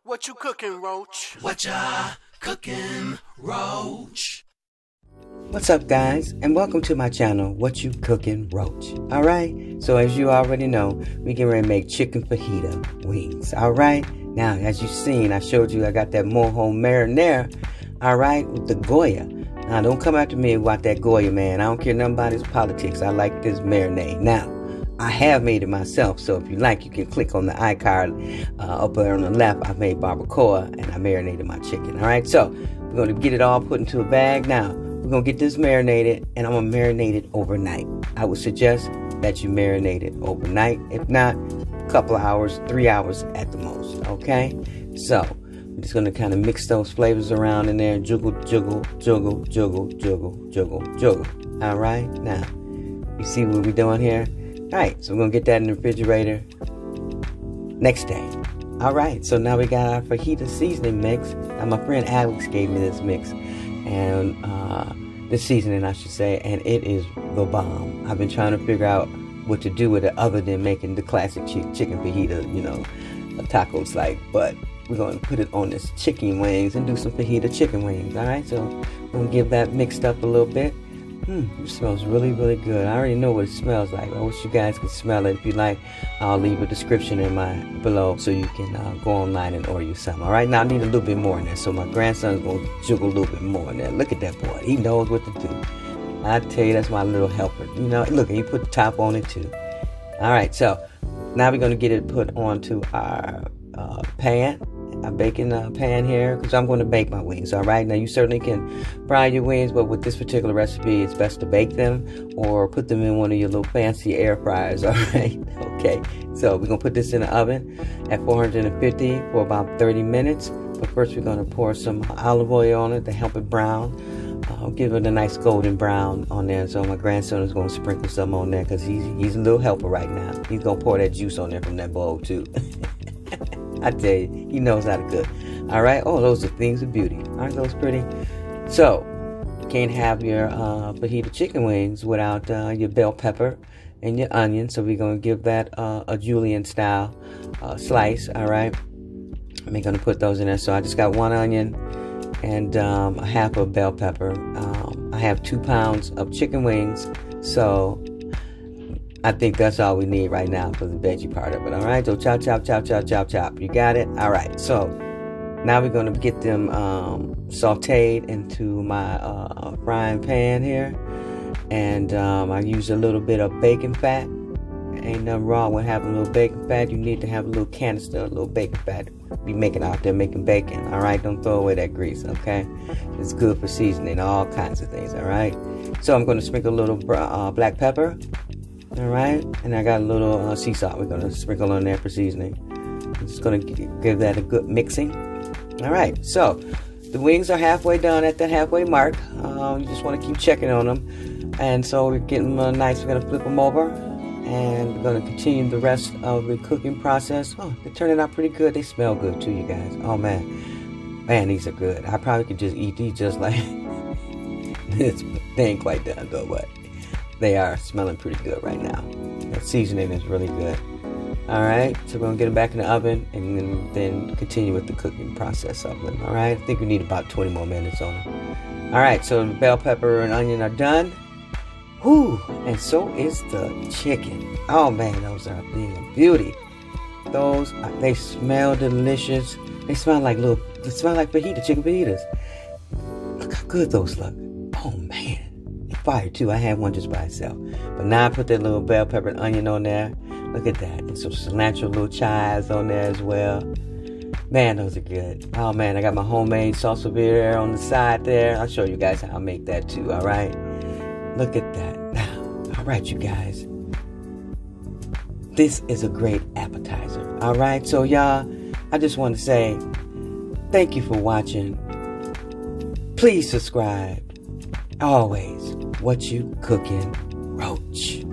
What you cooking, Roch? Whatcha, Cookin, Roch. What's up, guys, and welcome to my channel, What You Cookin' Roch. Alright, so as you already know, we getting ready to make chicken fajita wings. Alright, now as you've seen, I showed you I got that mojo marinade, alright, with the Goya. Now don't come after me about that Goya, man. I don't care nothing about his politics. I like this marinade. Now, I have made it myself, so if you like, you can click on the iCard up there on the left. I made barbacoa and I marinated my chicken. Alright, so we're going to get it all put into a bag. Now, we're going to get this marinated, and I'm going to marinate it overnight. I would suggest that you marinate it overnight. If not, a couple of hours, 3 hours at the most. Okay, so I'm just going to kind of mix those flavors around in there. Juggle, juggle, juggle, juggle, juggle, juggle, juggle. Alright, now, you see what we're doing here? Alright, so we're going to get that in the refrigerator next day. Alright, so now we got our fajita seasoning mix. Now my friend Alex gave me this mix, and the seasoning I should say, and it is the bomb. I've been trying to figure out what to do with it other than making the classic chicken fajita, you know, tacos like, but we're going to put it on this chicken wings and do some fajita chicken wings. Alright, so I'm going to give that mixed up a little bit. It smells really, really good. I already know what it smells like. I wish you guys could smell it. If you like, I'll leave a description in below so you can go online and order you some. All right, now I need a little bit more in there. So my grandson's going to jiggle a little bit more in there. Look at that boy. He knows what to do. I tell you, that's my little helper. You know, look, he put the top on it too. All right, so now we're going to get it put onto our pan. A baking pan here, because I'm going to bake my wings. All right, now you certainly can fry your wings, but with this particular recipe it's best to bake them or put them in one of your little fancy air fryers. All right, okay, so we're gonna put this in the oven at 450 for about 30 minutes. But first we're going to pour some olive oil on it to help it brown. Give it a nice golden brown on there. So my grandson is going to sprinkle some on there because he's a little helper right now. He's going to pour that juice on there from that bowl too. I tell you, he knows how to cook. All right. Oh, those are things of beauty. Aren't those pretty? So, you can't have your fajita chicken wings without your bell pepper and your onion. So we're going to give that a julienne style slice. All right. I'm going to put those in there. So I just got one onion and a half a bell pepper. I have 2 pounds of chicken wings. So I think that's all we need right now for the veggie part of it. All right, so chop, chop, chop, chop, chop, chop. You got it? All right, so now we're going to get them sauteed into my frying pan here. And I use a little bit of bacon fat. Ain't nothing wrong with having a little bacon fat. You need to have a little canister, a little bacon fat. Be making out there making bacon. All right, don't throw away that grease, okay? It's good for seasoning, all kinds of things, all right? So I'm going to sprinkle a little black pepper. All right, and I got a little sea salt we're going to sprinkle on there for seasoning. I'm just going to give that a good mixing. All right, so the wings are halfway done at the halfway mark. You just want to keep checking on them. And so we're getting them nice. We're going to flip them over. And we're going to continue the rest of the cooking process. Oh, they're turning out pretty good. They smell good too, you guys. Oh, man. Man, these are good. I probably could just eat these just like this. They ain't quite done, though, but they are smelling pretty good right now. The seasoning is really good. All right, so we're gonna get them back in the oven and then continue with the cooking process of them. All right, I think we need about 20 more minutes on them. All right, so the bell pepper and onion are done. Whew, and so is the chicken. Oh man, those are being a beauty. Those, they smell delicious. They smell like fajita, chicken fajitas. Look how good those look. Oh man. Fire too. I had one just by itself, but now I put that little bell pepper and onion on there. Look at that, and some cilantro, little chives on there as well. Man, those are good. Oh man, I got my homemade salsa verde on the side there. I'll show you guys how I make that too. All right, look at that. Now, all right, you guys, this is a great appetizer. All right, so y'all, I just want to say thank you for watching. Please subscribe. Always, what you cooking, Roch.